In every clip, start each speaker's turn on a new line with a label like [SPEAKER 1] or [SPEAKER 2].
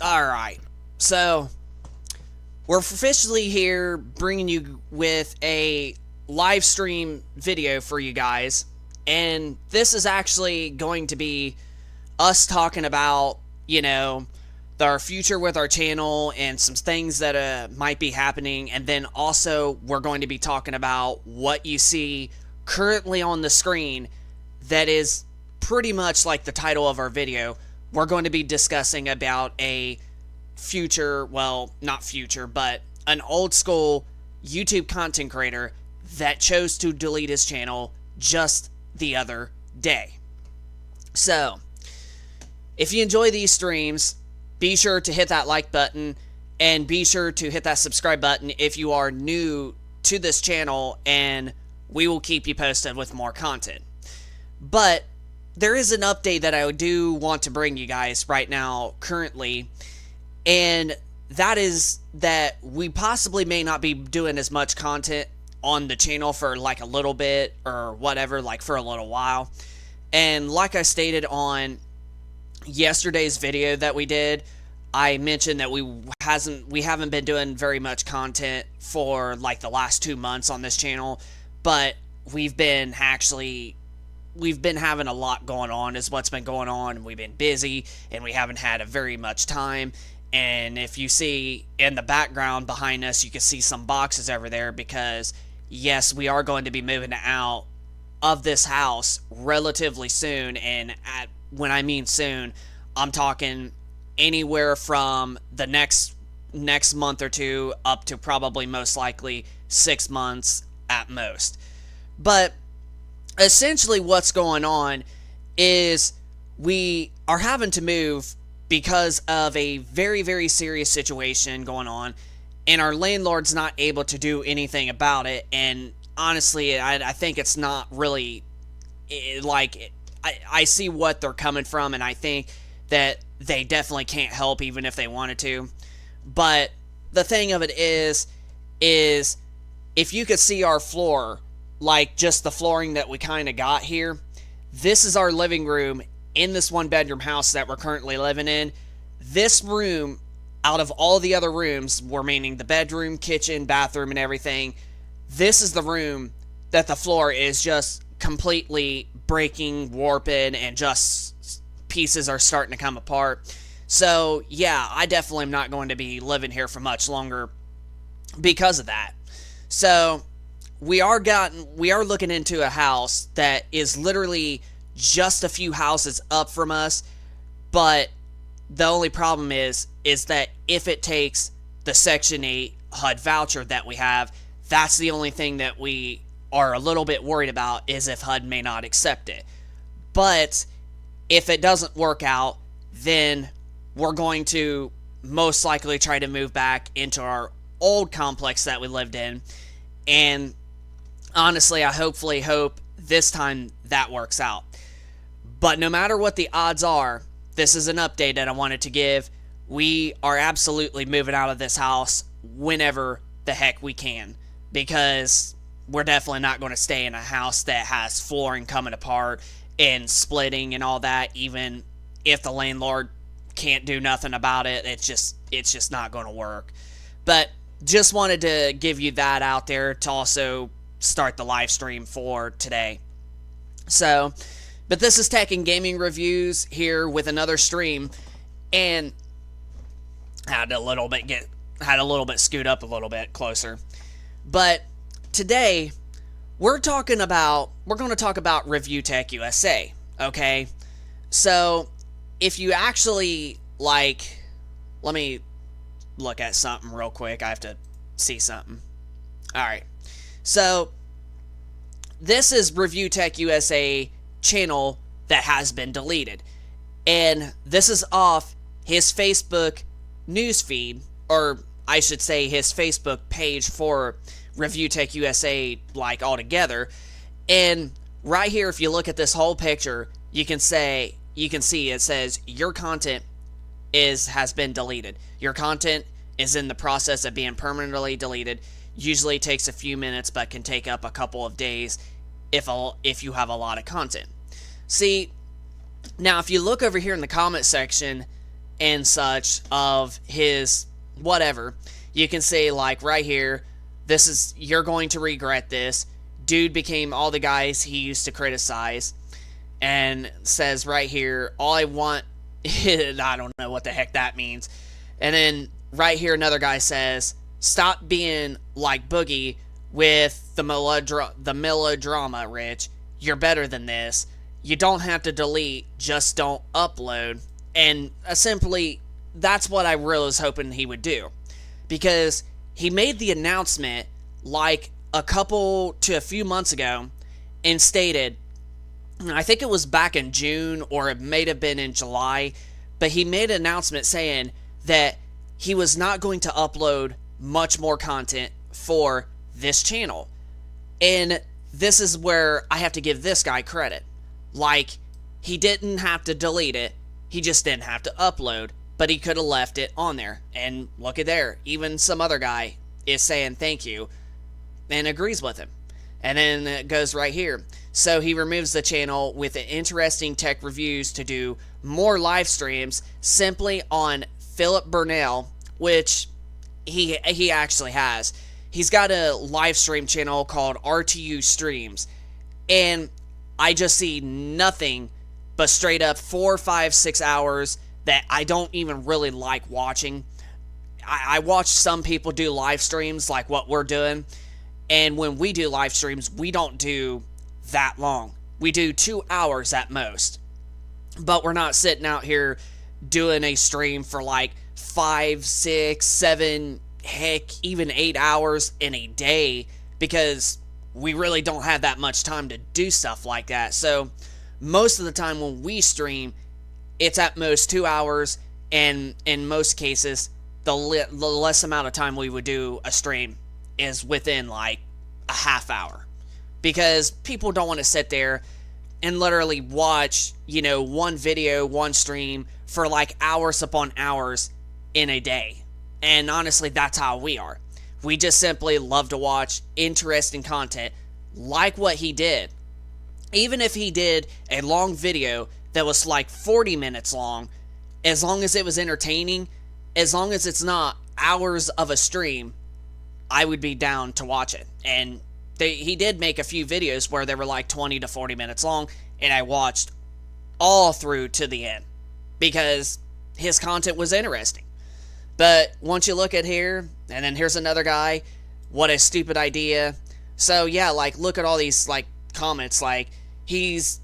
[SPEAKER 1] Alright, so we're officially here bringing you with a live stream video for you guys, and this is actually going to be us talking about, our future with our channel and some things that might be happening, and then also we're going to be talking about what you see currently on the screen that is pretty much like the title of our video. We're going to be discussing about a future, well, not future, but an old school YouTube content creator that chose to delete his channel just the other day. So, if you enjoy these streams, be sure to hit that like button and be sure to hit that subscribe button if you are new to this channel, and we will keep you posted with more content. But there is an update that I do want to bring you guys right now currently, and that is that we possibly may not be doing as much content on the channel for like a little bit or whatever, like for a little while. And like I stated on yesterday's video that we did, I mentioned that we haven't been doing very much content for like the last 2 months on this channel, but we've been having a lot going on is what's been going on, and we've been busy and we haven't had very much time. And if you see in the background behind us, you can see some boxes over there because yes, we are going to be moving out of this house relatively soon. And when I mean soon, I'm talking anywhere from the next month or two up to probably most likely 6 months at most. But essentially what's going on is we are having to move because of a very, very serious situation going on, and our landlord's not able to do anything about it. And honestly, I think it's not really, I see what they're coming from, and I think that they definitely can't help even if they wanted to. But the thing of it is if you could see our floor, like just the flooring that we kind of got here, this is our living room in this one bedroom house that we're currently living in. This room, out of all the other rooms, meaning the bedroom, kitchen, bathroom, and everything, this is the room that the floor is just completely breaking, warping, and just pieces are starting to come apart. So yeah, I definitely am not going to be living here for much longer because of that. So we are looking into a house that is literally just a few houses up from us, but the only problem is that if it takes the Section 8 HUD voucher that we have, that's the only thing that we are a little bit worried about, is if HUD may not accept it. But if it doesn't work out, then we're going to most likely try to move back into our old complex that we lived in. And honestly, I hopefully hope this time that works out. But no matter what the odds are, this is an update that I wanted to give. We are absolutely moving out of this house whenever the heck we can, because we're definitely not going to stay in a house that has flooring coming apart and splitting and all that. Even if the landlord can't do nothing about it, it's just not going to work. But just wanted to give you that out there to also start the live stream for today. So, but this is Tech and Gaming Reviews here with another stream, and had a little bit scoot up a little bit closer. But today we're going to talk about ReviewTechUSA, okay? So if you actually let me look at something real quick. I have to see something. All right. So this is ReviewTechUSA channel that has been deleted, and this is off his Facebook newsfeed, or I should say his Facebook page for ReviewTechUSA, like altogether. And right here, if you look at this whole picture, you can see it says your content has been deleted. Your content is in the process of being permanently deleted. Usually takes a few minutes, but can take up a couple of days if you have a lot of content. See, now if you look over here in the comment section, and such of his whatever. You can see, like, right here, this is, you're going to regret this. Dude became all the guys he used to criticize. And says right here, all I want, I don't know what the heck that means. And then right here, another guy says, stop being like Boogie with the melodrama, Rich. You're better than this. You don't have to delete, just don't upload. And simply, that's what I really was hoping he would do. Because he made the announcement like a couple to a few months ago and stated, I think it was back in June or it may have been in July, but he made an announcement saying that he was not going to upload much more content for this channel. And this is where I have to give this guy credit. Like, he didn't have to delete it, he just didn't have to upload, but he could have left it on there. And look at there, even some other guy is saying thank you and agrees with him. And then it goes right here. So he removes the channel with interesting tech reviews to do more live streams simply on Philip Burnell, which he actually has. He's got a live stream channel called RTU Streams, and I just see nothing but straight up 4, 5, 6 hours that I don't even really like watching. I watch some people do live streams like what we're doing, and when we do live streams, we don't do that long. We do 2 hours at most. But we're not sitting out here doing a stream for like 5, 6, 7, heck, even 8 hours in a day, because we really don't have that much time to do stuff like that. So most of the time when we stream, it's at most 2 hours, and in most cases, the less amount of time we would do a stream is within like a half hour. Because people don't want to sit there and literally watch, one video, one stream for like hours upon hours in a day. And honestly, that's how we are. We just simply love to watch interesting content like what he did. Even if he did a long video that was like 40 minutes long, as long as it was entertaining, as long as it's not hours of a stream, I would be down to watch it. And he did make a few videos where they were like 20 to 40 minutes long, and I watched all through to the end because his content was interesting. But once you look at here, and then here's another guy, what a stupid idea. So yeah, like, look at all these like comments, like, he's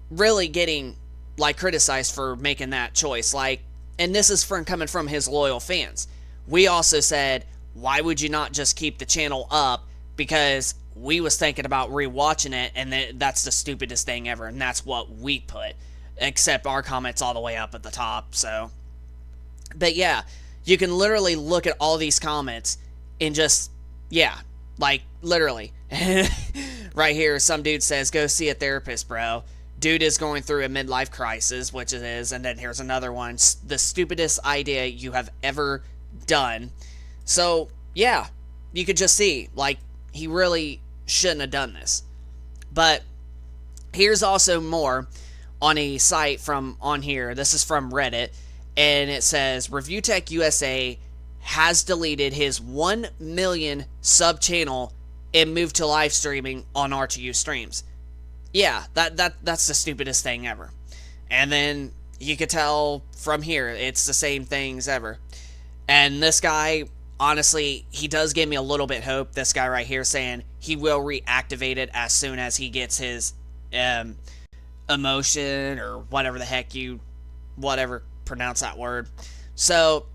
[SPEAKER 1] really getting like criticized for making that choice. Like, and this is coming from his loyal fans. We also said, why would you not just keep the channel up? Because we was thinking about rewatching it, and that's the stupidest thing ever, and that's what we put, except our comments all the way up at the top. So, but yeah, you can literally look at all these comments and just, yeah, like, literally. Right here, some dude says, go see a therapist, bro. Dude is going through a midlife crisis, which it is. And then here's another one, the stupidest idea you have ever done. So, yeah, you could just see, like, he really shouldn't have done this. But here's also more on a site from on here. This is from Reddit, and it says, ReviewTechUSA has deleted his 1 million sub channel and moved to live streaming on RTU streams. Yeah, that's the stupidest thing ever. And then you could tell from here, it's the same things ever. And this guy, honestly, he does give me a little bit hope. This guy right here saying he will reactivate it as soon as he gets his emotion, or whatever the heck whatever pronounce that word. So,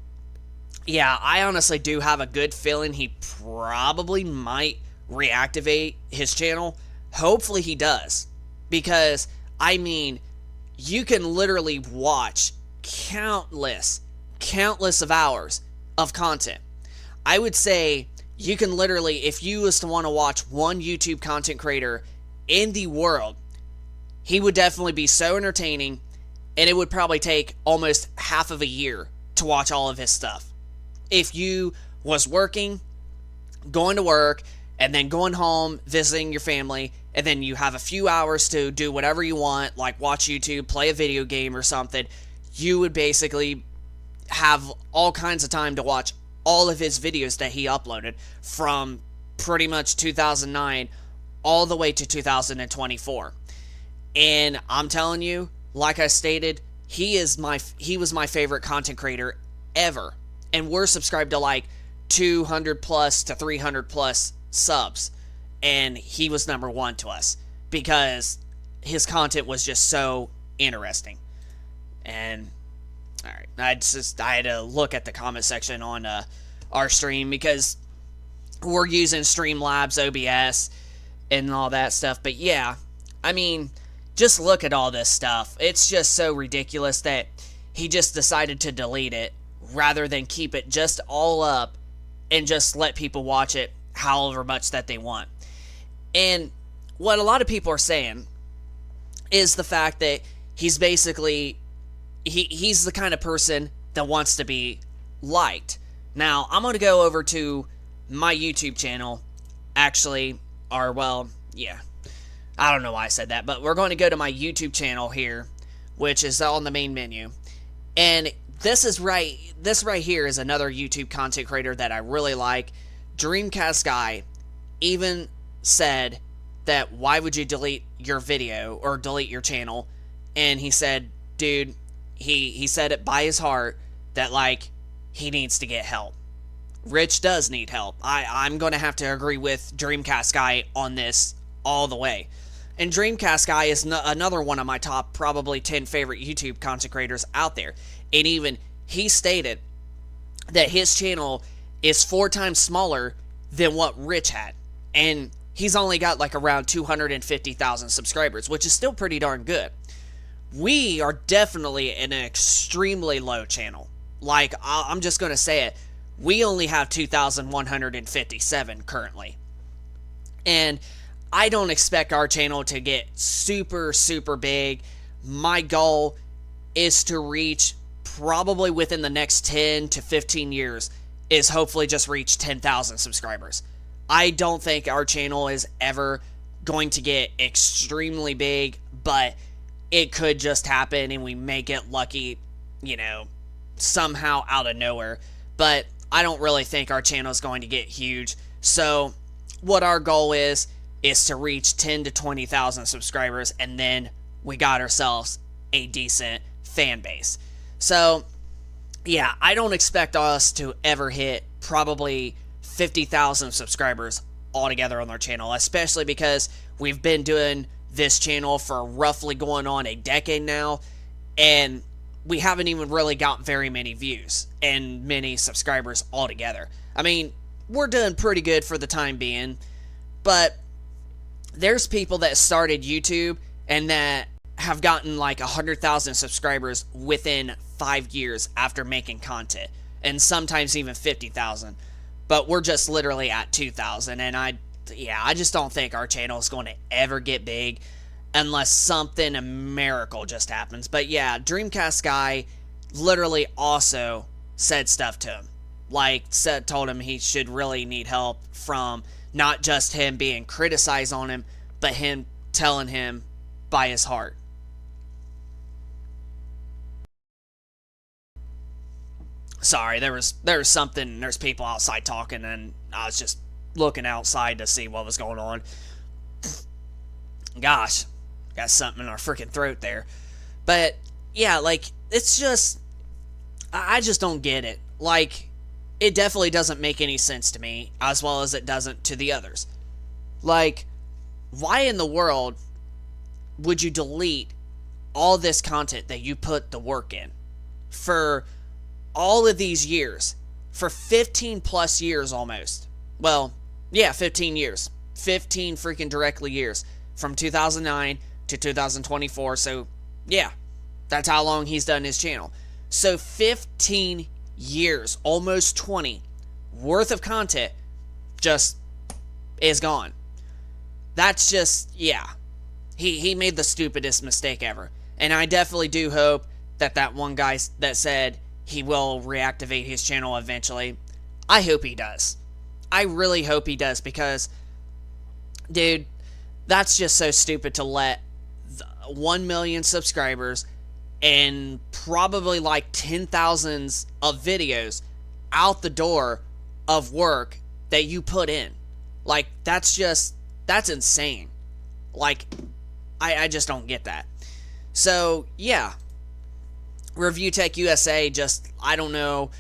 [SPEAKER 1] yeah, I honestly do have a good feeling he probably might reactivate his channel. Hopefully he does, because I mean, you can literally watch countless of hours of content. I would say you can literally, if you was to want to watch one YouTube content creator in the world, he would definitely be so entertaining, and it would probably take almost half of a year to watch all of his stuff. If you was working, going to work, and then going home, visiting your family, and then you have a few hours to do whatever you want, like watch YouTube, play a video game or something, you would basically have all kinds of time to watch all of his videos that he uploaded from pretty much 2009 all the way to 2024. And I'm telling you, like I stated, he was my favorite content creator ever. And we're subscribed to like 200 plus to 300 plus subs. And he was number one to us because his content was just so interesting. And all right, I had to look at the comment section on our stream because we're using Streamlabs OBS and all that stuff. But yeah, I mean, just look at all this stuff. It's just so ridiculous that he just decided to delete it rather than keep it just all up and just let people watch it however much that they want. And what a lot of people are saying is the fact that he's basically he's the kind of person that wants to be liked. Now, I'm going to go over to my YouTube channel, actually, or well, yeah, I don't know why I said that, but we're going to go to my YouTube channel here, which is on the main menu. And this right here is another YouTube content creator that I really like. Dreamcast Guy even said that why would you delete your video or delete your channel? And he said, dude, he said it by his heart that like he needs to get help. Rich does need help. I'm going to have to agree with Dreamcast Guy on this all the way. And Dreamcast Guy is another one of my top probably 10 favorite YouTube content creators out there. And even he stated that his channel is 4 times smaller than what Rich had. And he's only got like around 250,000 subscribers, which is still pretty darn good. We are definitely an extremely low channel. Like, I'm just going to say it. We only have 2,157 currently. And I don't expect our channel to get super, super big. My goal is to reach, probably within the next 10 to 15 years, is hopefully just reach 10,000 subscribers. I don't think our channel is ever going to get extremely big, but it could just happen and we may get lucky, you know, somehow out of nowhere. But I don't really think our channel is going to get huge. So what our goal is to reach 10 to 20,000 subscribers, and then we got ourselves a decent fan base. So yeah, I don't expect us to ever hit probably 50,000 subscribers altogether on our channel, especially because we've been doing this channel for roughly going on a decade now, and we haven't even really got very many views and many subscribers altogether. I mean, we're doing pretty good for the time being, but there's people that started YouTube and that have gotten like 100,000 subscribers within 5 years after making content, and sometimes even 50,000. But we're just literally at 2,000, and I just don't think our channel is going to ever get big unless something, a miracle just happens. But yeah, Dreamcast Guy literally also said stuff to him. Like, told him he should really need help from not just him being criticized on him, but him telling him by his heart. Sorry, there's something, there's people outside talking, and I was just looking outside to see what was going on. Gosh, got something in our freaking throat there. But yeah, like, it's just, I just don't get it. Like, it definitely doesn't make any sense to me, as well as it doesn't to the others. Like, why in the world would you delete all this content that you put the work in for all of these years, for 15 plus years almost? Well, yeah, 15 years. 15 freaking directly years. From 2009 to 2024. So, yeah, that's how long he's done his channel. So, 15 years, almost 20, worth of content just is gone. That's just, yeah. He made the stupidest mistake ever. And I definitely do hope that that one guy that said he will reactivate his channel eventually, I hope he does. I really hope he does, because, dude, that's just so stupid to let 1 million subscribers and probably like 10,000s of videos out the door of work that you put in. Like, that's insane. Like, I just don't get that. So, yeah. ReviewTechUSA, just, I don't know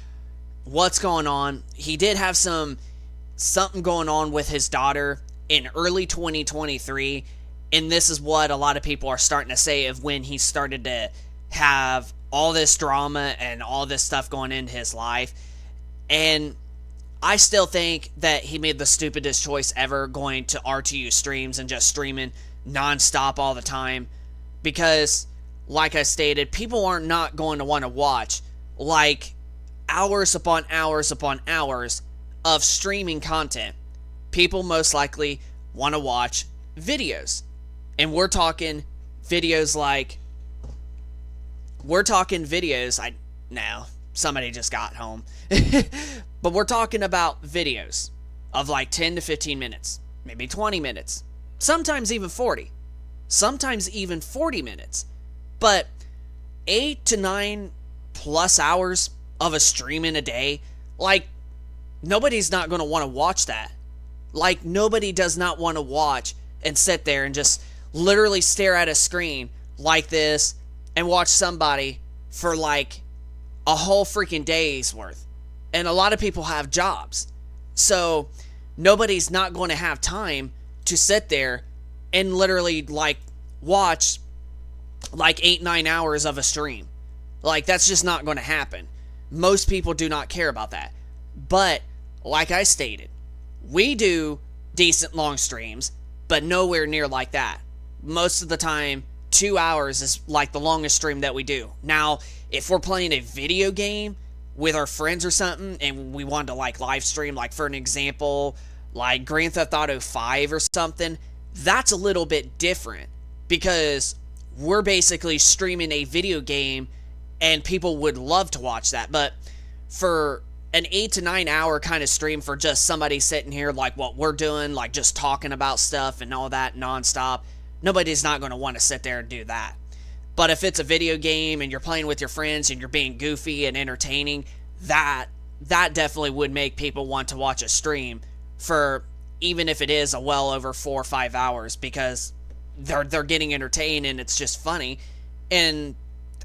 [SPEAKER 1] what's going on. He did have something going on with his daughter in early 2023, and this is what a lot of people are starting to say of when he started to have all this drama and all this stuff going into his life. And I still think that he made the stupidest choice ever, going to RTU streams and just streaming nonstop all the time, because like I stated, people are not going to want to watch like hours upon hours upon hours of streaming content. People most likely want to watch videos, and we're talking videos now somebody just got home but we're talking about videos of like 10 to 15 minutes, maybe 20 minutes, sometimes even 40 minutes, but 8 to 9 plus hours of a stream in a day. Like, nobody's not going to want to watch that. Like, nobody does not want to watch and sit there and just literally stare at a screen like this and watch somebody for like a whole freaking day's worth. And a lot of people have jobs, so nobody's not going to have time to sit there and literally like watch like 8-9 hours of a stream. Like, that's just not going to happen. Most people do not care about that. But like I stated, we do decent long streams, but nowhere near like that. Most of the time, 2 hours is like the longest stream that we do. Now, if we're playing a video game with our friends or something and we want to like live stream, like for an example, like Grand Theft Auto 5 or something, that's a little bit different, because we're basically streaming a video game and people would love to watch that. But for an 8 to 9 hour kind of stream for just somebody sitting here like what we're doing, like just talking about stuff and all that nonstop, nobody's not going to want to sit there and do that. But if it's a video game and you're playing with your friends and you're being goofy and entertaining, that definitely would make people want to watch a stream for, even if it is a well over 4 or 5 hours, because they're getting entertained and it's just funny, and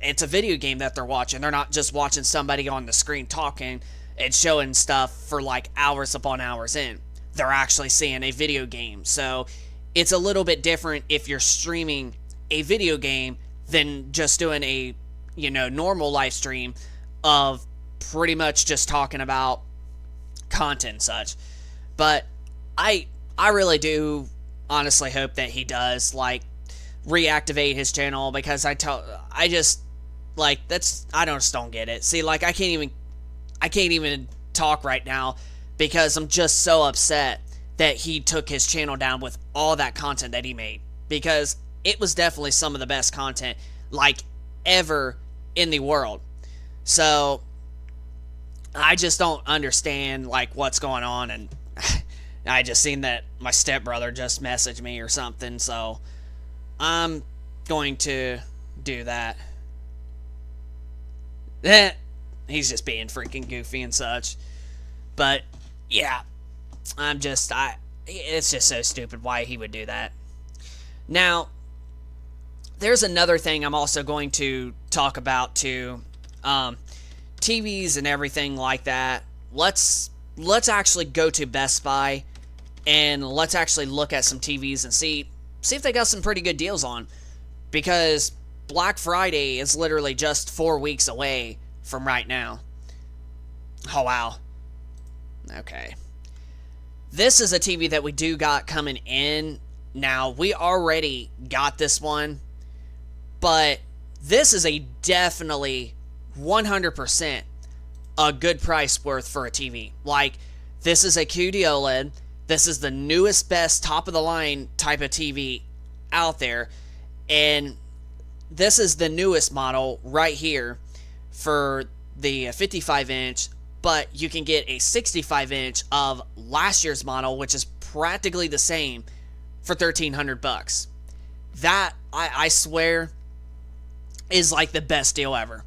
[SPEAKER 1] it's a video game that they're watching. They're not just watching somebody on the screen talking and showing stuff for like hours upon hours in. They're actually seeing a video game. So it's a little bit different if you're streaming a video game than just doing a, normal live stream of pretty much just talking about content and such. But I really do honestly hope that he does like reactivate his channel, because I just don't get it. See, like, I can't even talk right now because I'm just so upset that he took his channel down with all that content that he made, because it was definitely some of the best content like ever in the world. So I just don't understand like what's going on, and I just seen that my stepbrother just messaged me or something, so I'm going to do that. He's just being freaking goofy and such. But yeah, it's just so stupid why he would do that. Now, there's another thing I'm also going to talk about too. TVs and everything like that. Let's actually go to Best Buy and let's actually look at some TVs and see if they got some pretty good deals on, because Black Friday is literally just 4 weeks away from right now. Oh wow. Okay. This is a TV that we do got coming in. Now, we already got this one, but this is a definitely 100% a good price worth for a TV. Like, this is a QD OLED. This is the newest, best, top-of-the-line type of TV out there, and this is the newest model right here for the 55-inch, but you can get a 65-inch of last year's model, which is practically the same, for $1,300 bucks. That, I swear, is like the best deal ever.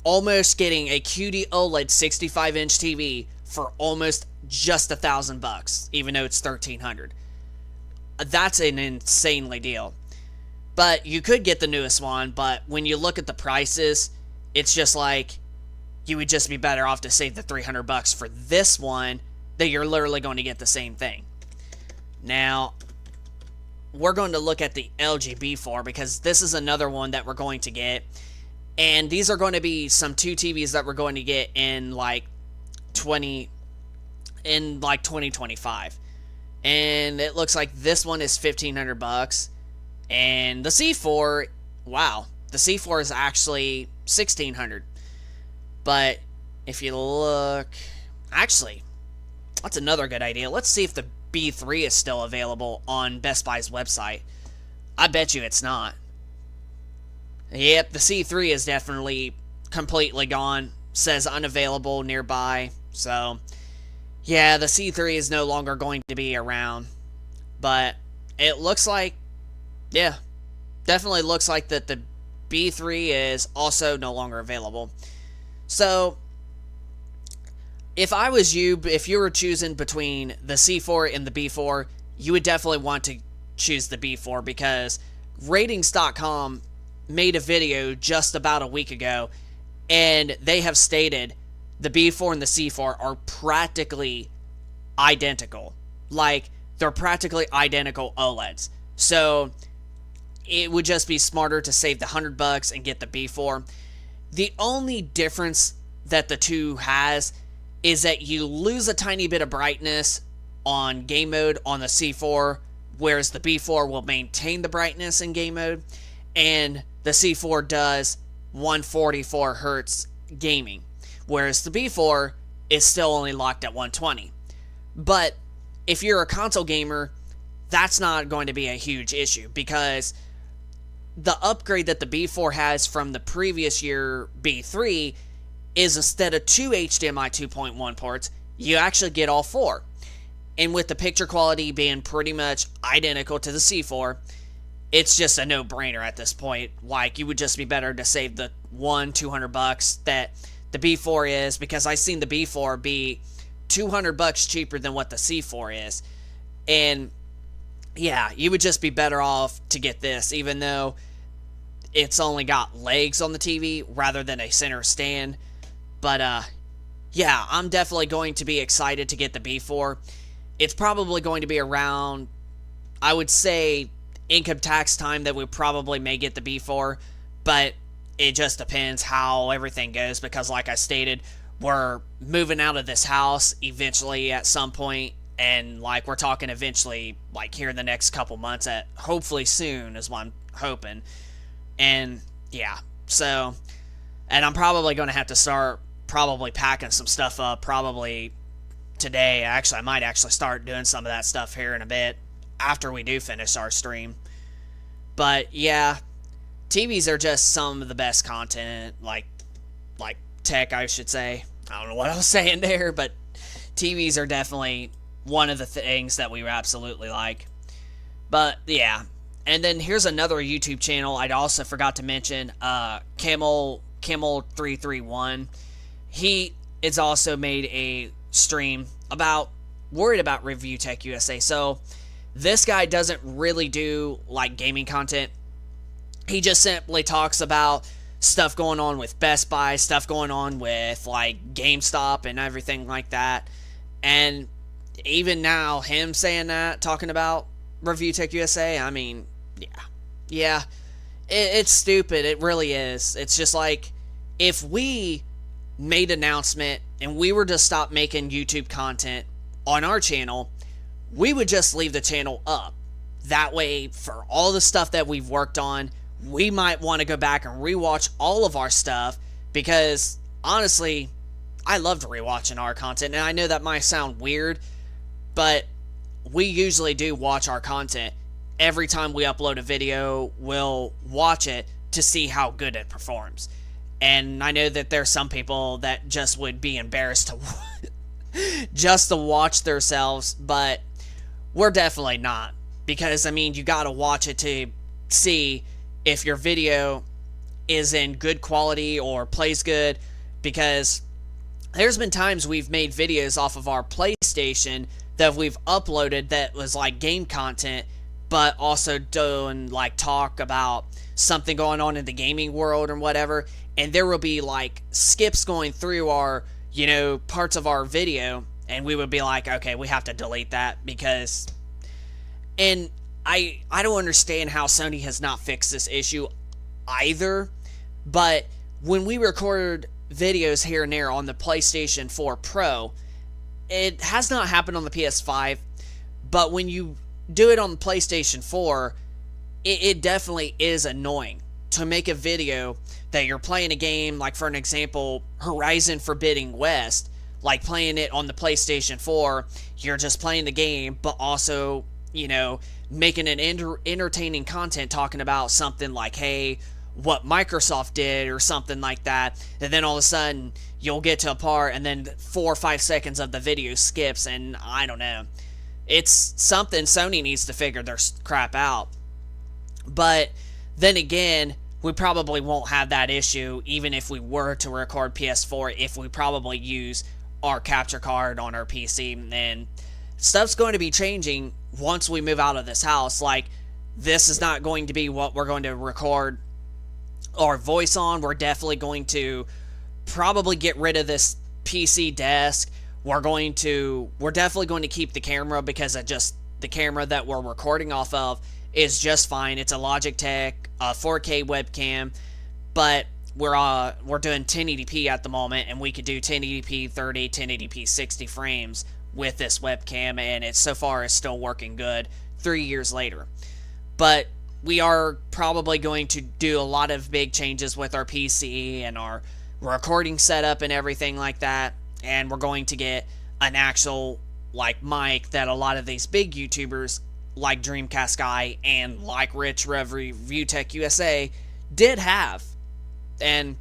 [SPEAKER 1] Almost getting a QD OLED 65-inch TV for almost just $1,000, even though it's $1,300. That's an insanely deal. But you could get the newest one, but when you look at the prices, it's just like you would just be better off to save the $300 for this one that you're literally going to get the same thing. Now, we're going to look at the LG B4 because this is another one that we're going to get. And these are going to be some two TVs that we're going to get in like 2025. And it looks like this one is $1,500. And the C4, wow, the C4 is actually $1,600. But if you look, actually, that's another good idea. Let's see if the B3 is still available on Best Buy's website. I bet you it's not. Yep, the C3 is definitely completely gone. Says unavailable nearby. So, yeah, the C3 is no longer going to be around. But it looks like, yeah, definitely looks like that the B3 is also no longer available. So, if I was you, if you were choosing between the C4 and the B4, you would definitely want to choose the B4 because Ratings.com made a video just about a week ago, and they have stated the B4 and the C4 are practically identical. Like, they're practically identical OLEDs. So, it would just be smarter to save the $100 and get the B4. The only difference that the two has is that you lose a tiny bit of brightness on game mode on the C4, whereas the B4 will maintain the brightness in game mode, and the C4 does 144 Hertz gaming, whereas the B4 is still only locked at 120. But if you're a console gamer, that's not going to be a huge issue because the upgrade that the B4 has from the previous year B3 is instead of 2 HDMI 2.1 ports, you actually get all 4. And with the picture quality being pretty much identical to the C4, it's just a no-brainer at this point. Like, you would just be better to save the $200 that the B4 is, because I've seen the B4 be $200 cheaper than what the C4 is. And yeah, you would just be better off to get this, even though it's only got legs on the TV rather than a center stand. But yeah, I'm definitely going to be excited to get the B4. It's probably going to be around, I would say, income tax time that we probably may get the B4, but it just depends how everything goes, because like I stated, we're moving out of this house eventually at some point, and like we're talking eventually like here in the next couple months, at hopefully soon is what I'm hoping. And yeah, so, and I'm probably going to have to start probably packing some stuff up probably today. Actually, I might actually start doing some of that stuff here in a bit after we do finish our stream. But yeah, TVs are just some of the best content, like tech, I should say. I don't know what I was saying there, but TVs are definitely one of the things that we absolutely like. But yeah, and then here's another YouTube channel I'd also forgot to mention, Camel331. He has also made a stream worried about ReviewTechUSA. So this guy doesn't really do like gaming content. He just simply talks about stuff going on with Best Buy, stuff going on with like GameStop and everything like that. And even now, him saying that, talking about ReviewTechUSA, I mean, yeah, it's stupid. It really is. It's just like, if we made an announcement and we were to stop making YouTube content on our channel, we would just leave the channel up. That way, for all the stuff that we've worked on, we might want to go back and rewatch all of our stuff, because honestly, I loved rewatching our content, and I know that might sound weird, but we usually do watch our content. Every time we upload a video, we'll watch it to see how good it performs. And I know that there's some people that just would be embarrassed to just to watch themselves, but we're definitely not, because I mean, you gotta watch it to see if your video is in good quality or plays good, because there's been times we've made videos off of our PlayStation that we've uploaded that was like game content, but also doing like talk about something going on in the gaming world or whatever, and there will be like skips going through our, parts of our video, and we would be like, okay, we have to delete that because, and I don't understand how Sony has not fixed this issue either, but when we record videos here and there on the PlayStation 4 Pro, it has not happened on the PS5, but when you do it on the PlayStation 4, it definitely is annoying to make a video that you're playing a game, like for an example, Horizon Forbidden West, like playing it on the PlayStation 4, you're just playing the game, but also, making an entertaining content talking about something like, hey, what Microsoft did or something like that, and then all of a sudden you'll get to a part and then 4 or 5 seconds of the video skips, and I don't know. It's something Sony needs to figure their crap out. But then again, we probably won't have that issue even if we were to record PS4, if we probably use our capture card on our PC, and stuff's going to be changing once we move out of this house. Like, this is not going to be what we're going to record our voice on. We're definitely going to probably get rid of this PC desk. We're definitely going to keep the camera, because the camera that we're recording off of is just fine. It's a Logitech 4K webcam, but we're doing 1080p at the moment, and we could do 1080p 30, 1080p 60 frames with this webcam, and it's so far is still working good 3 years later. But we are probably going to do a lot of big changes with our PC and our recording setup and everything like that, and we're going to get an actual like mic that a lot of these big YouTubers like Dreamcast Guy and like Rich ReviewTechUSA did have. And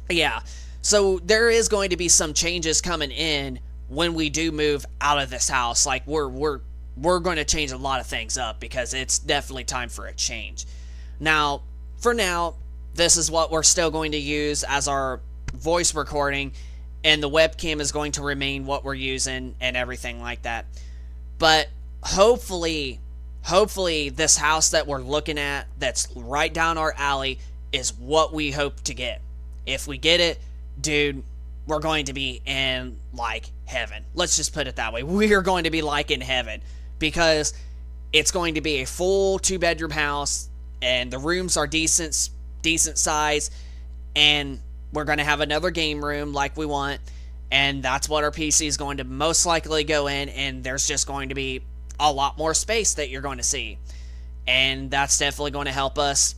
[SPEAKER 1] yeah, so there is going to be some changes coming in when we do move out of this house. Like, we're going to change a lot of things up, because it's definitely time for a change. Now, for now, this is what we're still going to use as our voice recording, and the webcam is going to remain what we're using and everything like that. But hopefully this house that we're looking at, that's right down our alley, is what we hope to get. If we get it, dude, we're going to be in like heaven. Let's just put it that way. We are going to be like in heaven, because it's going to be a full 2-bedroom house, and the rooms are decent size, and we're going to have another game room like we want, and that's what our PC is going to most likely go in, and there's just going to be a lot more space that you're going to see, and that's definitely going to help us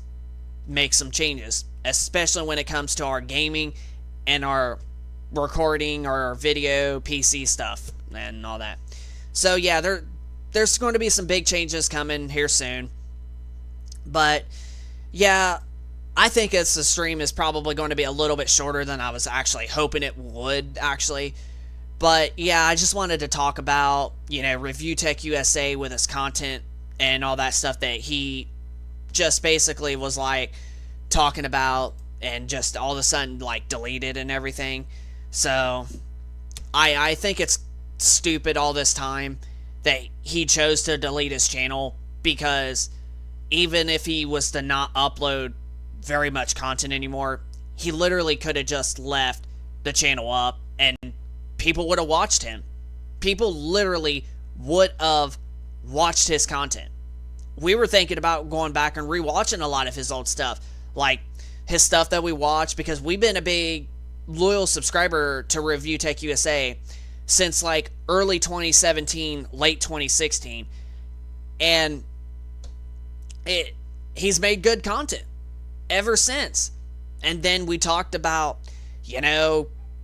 [SPEAKER 1] make some changes, especially when it comes to our gaming and our recording, our video PC stuff and all that. So yeah, there's going to be some big changes coming here soon. But yeah, I think the stream is probably going to be a little bit shorter than I was actually hoping it would, actually. But yeah, I just wanted to talk about, ReviewTechUSA with his content and all that stuff that he just basically was like talking about, and just all of a sudden like deleted and everything. So I think it's stupid all this time that he chose to delete his channel, because even if he was to not upload very much content anymore, he literally could have just left the channel up and people would have watched him. People literally would have watched his content. We were thinking about going back and rewatching a lot of his old stuff, like his stuff that we watched, because we've been a big loyal subscriber to ReviewTechUSA since like early 2017, late 2016, and he's made good content ever since. And then we talked about,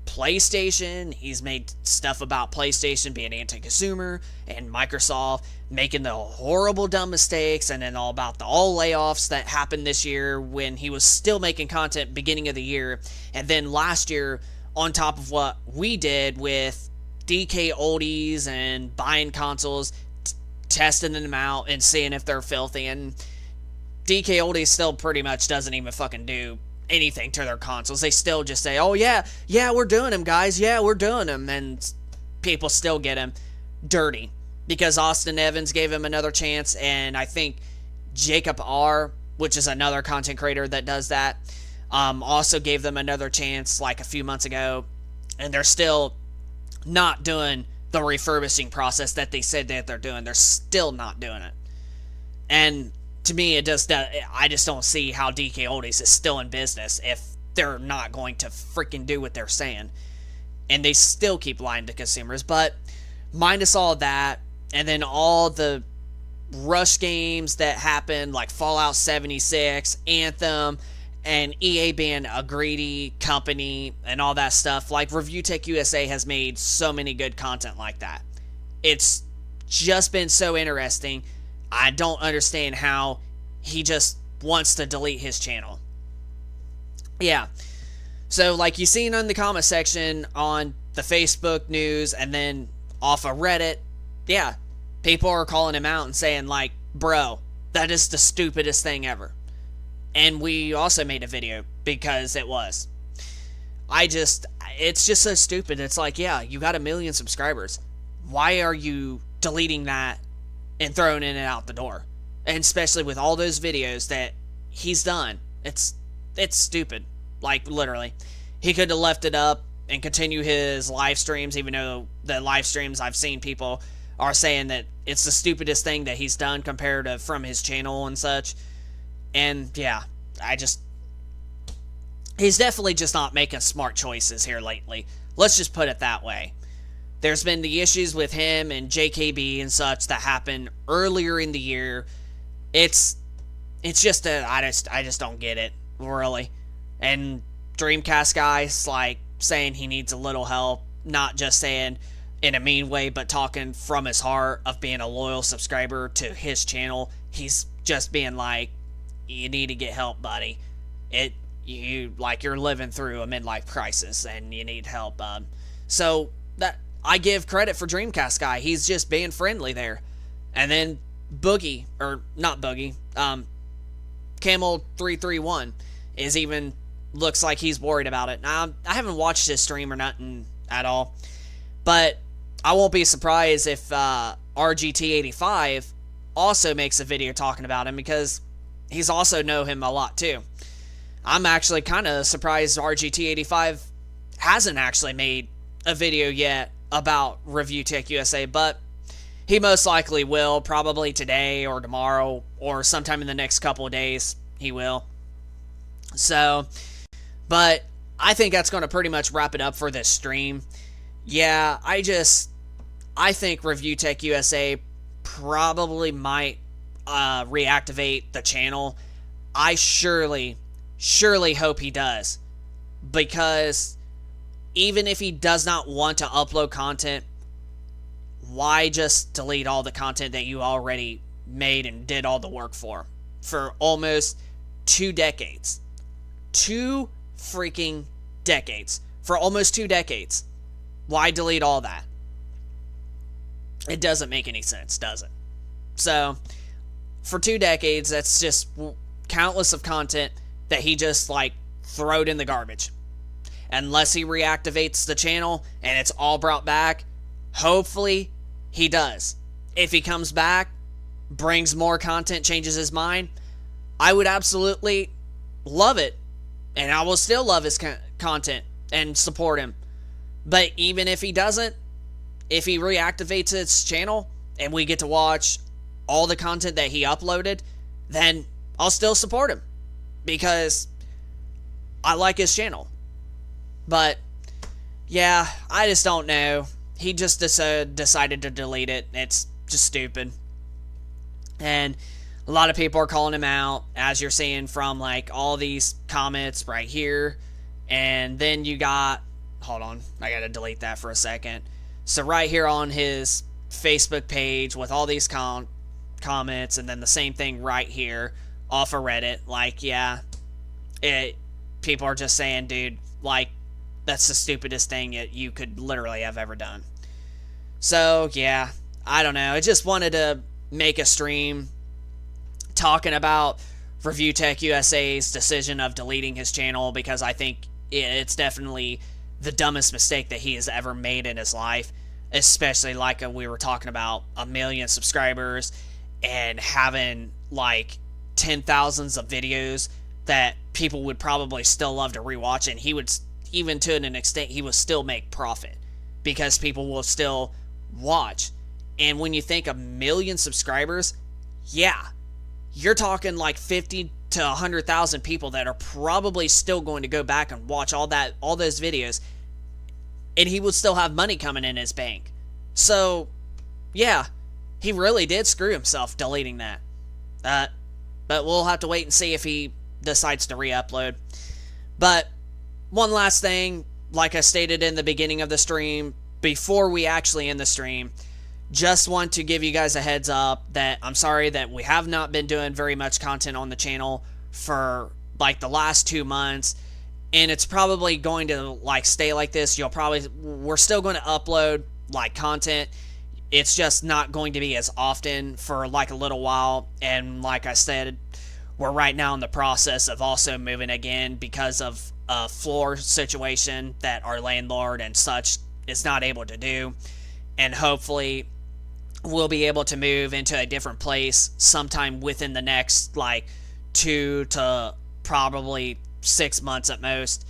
[SPEAKER 1] PlayStation. He's made stuff about PlayStation being anti-consumer, and Microsoft making the horrible dumb mistakes, and then all about all layoffs that happened this year when he was still making content beginning of the year. And then last year, on top of what we did with DK oldies and buying consoles, testing them out and seeing if they're filthy. And DK oldies still pretty much doesn't even fucking do anything to their consoles. They still just say, oh yeah, we're doing them, guys, yeah, we're doing them, and people still get him dirty because Austin Evans gave him another chance, and I think Jacob R., which is another content creator that does that, also gave them another chance like a few months ago, and they're still not doing the refurbishing process that they said that they're doing. They're still not doing it. And to me, I just don't see how DK Oldies is still in business if they're not going to freaking do what they're saying. And they still keep lying to consumers. But minus all that, and then all the rush games that happen, like Fallout 76, Anthem, and EA being a greedy company and all that stuff, like ReviewTechUSA has made so many good content like that. It's just been so interesting. I don't understand how he just wants to delete his channel. Yeah. So like you seen in the comment section on the Facebook news and then off of Reddit, yeah, people are calling him out and saying like, bro, that is the stupidest thing ever. And we also made a video because it was. It's just so stupid. It's like, yeah, you got 1 million subscribers. Why are you deleting that and throwing it out the door? And especially with all those videos that he's done. It's stupid. Like, literally. He could have left it up and continue his live streams, even though the live streams I've seen people are saying that it's the stupidest thing that he's done compared to from his channel and such. And, yeah, he's definitely just not making smart choices here lately. Let's just put it that way. There's been the issues with him and JKB and such that happened earlier in the year. It's just that I just don't get it, really. And Dreamcast guy's like saying he needs a little help, not just saying in a mean way, but talking from his heart of being a loyal subscriber to his channel. He's just being like, you need to get help, buddy. You're living through a midlife crisis and you need help, bud. So that I give credit for Dreamcast guy. He's just being friendly there. And then Boogie, or not Boogie, Camel 331 is even looks like he's worried about it. Now, I haven't watched his stream or nothing at all, but I won't be surprised if RGT85 also makes a video talking about him, because he's also know him a lot too. I'm actually kind of surprised RGT85 hasn't actually made a video yet about ReviewTechUSA, but he most likely will, probably today or tomorrow or sometime in the next couple of days. He will. So, but I think that's going to pretty much wrap it up for this stream. Yeah, I think ReviewTechUSA probably might reactivate the channel. I surely hope he does, because even if he does not want to upload content, why just delete all the content that you already made and did all the work for almost 2 decades? 2 freaking decades. For almost 2 decades. Why delete all that? It doesn't make any sense, does it? So, for 2 decades, that's just countless of content that he just, like, throwed in the garbage. Unless he reactivates the channel and it's all brought back, hopefully he does. If he comes back, brings more content, changes his mind, I would absolutely love it. And I will still love his content and support him. But even if he doesn't, if he reactivates his channel and we get to watch all the content that he uploaded, then I'll still support him, because I like his channel. But yeah, I just don't know. He just decided to delete it. It's just stupid. And a lot of people are calling him out, as you're seeing from like all these comments right here. And then you got, hold on, I gotta delete that for a second. So right here on his Facebook page with all these comments, and then the same thing right here off of Reddit. Like, yeah, people are just saying, dude, like, that's the stupidest thing you could literally have ever done. So, yeah, I don't know. I just wanted to make a stream talking about ReviewTechUSA's decision of deleting his channel, because I think it's definitely the dumbest mistake that he has ever made in his life, especially like we were talking about 1 million subscribers and having like 10,000s of videos that people would probably still love to rewatch, and he would, even to an extent, he will still make profit because people will still watch. And when you think 1 million subscribers, yeah, you're talking like 50 to 100,000 people that are probably still going to go back and watch all those videos, and he would still have money coming in his bank. So yeah, he really did screw himself deleting that. But we'll have to wait and see if he decides to re-upload. But one last thing, like I stated in the beginning of the stream, before we actually end the stream, just want to give you guys a heads up that I'm sorry that we have not been doing very much content on the channel for like the last 2 months, and it's probably going to like stay like this. We're still going to upload like content. It's just not going to be as often for like a little while. And like I said, we're right now in the process of also moving again because of a floor situation that our landlord and such is not able to do. And hopefully we'll be able to move into a different place sometime within the next like 2 to probably 6 months at most.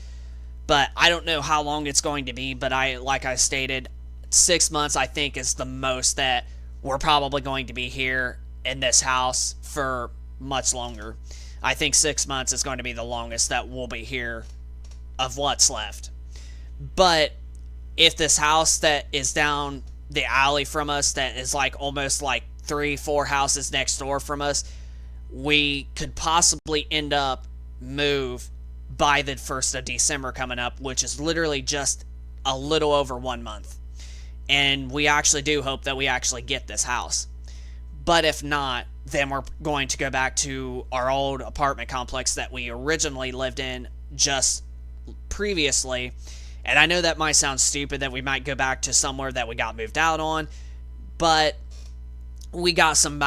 [SPEAKER 1] But I don't know how long it's going to be, but like I stated, 6 months I think is the most that we're probably going to be here in this house for much longer. I think 6 months is going to be the longest that we'll be here of what's left. But if this house that is down the alley from us, that is like almost like 3-4 houses next door from us, we could possibly end up move by the 1st of December coming up, which is literally just a little over 1 month. And we actually do hope that we actually get this house. But if not, then we're going to go back to our old apartment complex that we originally lived in just previously. And I know that might sound stupid that we might go back to somewhere that we got moved out on, but we got some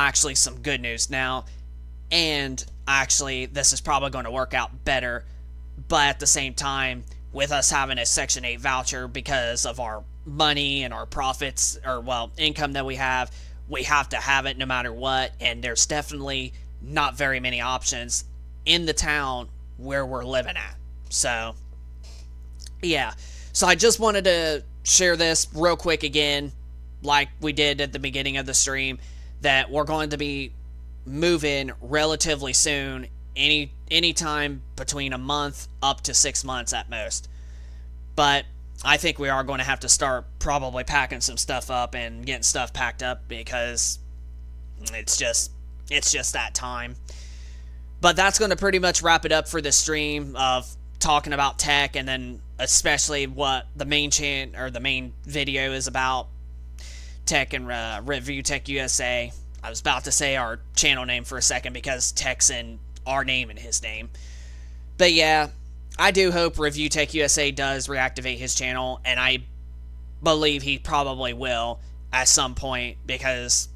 [SPEAKER 1] good news now. And actually, this is probably going to work out better. But at the same time, with us having a Section 8 voucher because of our money and our profits, or well, income that we have to have it no matter what. And there's definitely not very many options in the town where we're living at. So yeah, so I just wanted to share this real quick again, like we did at the beginning of the stream, that we're going to be moving relatively soon, any time between a month up to 6 months at most. But I think we are going to have to start probably packing some stuff up and getting stuff packed up, because it's just that time. But that's going to pretty much wrap it up for this stream of talking about tech, and then especially what the main video is about, tech and ReviewTechUSA. I was about to say our channel name for a second because tech's in our name and his name. But yeah, I do hope ReviewTechUSA does reactivate his channel, and I believe he probably will at some point, because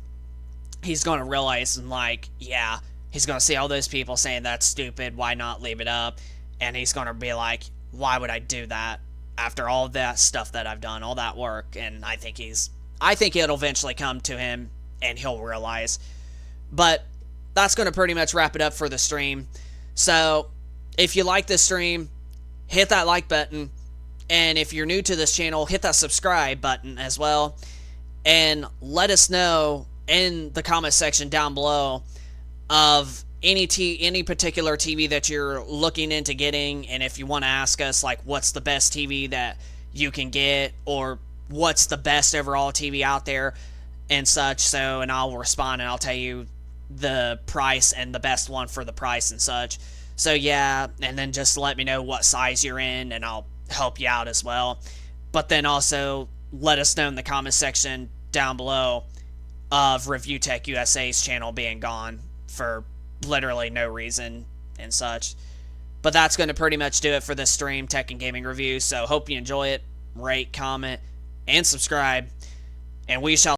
[SPEAKER 1] he's going to realize, and like, yeah, he's going to see all those people saying that's stupid, why not leave it up? And he's going to be like, why would I do that after all that stuff that I've done, all that work? And I think it'll eventually come to him and he'll realize. But that's going to pretty much wrap it up for the stream. So if you like this stream, hit that like button. And if you're new to this channel, hit that subscribe button as well. And let us know in the comment section down below of any particular TV that you're looking into getting, and if you want to ask us like what's the best TV that you can get, or what's the best overall TV out there and such. So, and I'll respond and I'll tell you the price and the best one for the price and such. So yeah, and then just let me know what size you're in and I'll help you out as well. But then also let us know in the comment section down below of ReviewTechUSA's channel being gone for literally no reason and such. But that's going to pretty much do it for this stream, tech and gaming review. So hope you enjoy it. Rate, comment, and subscribe. And we shall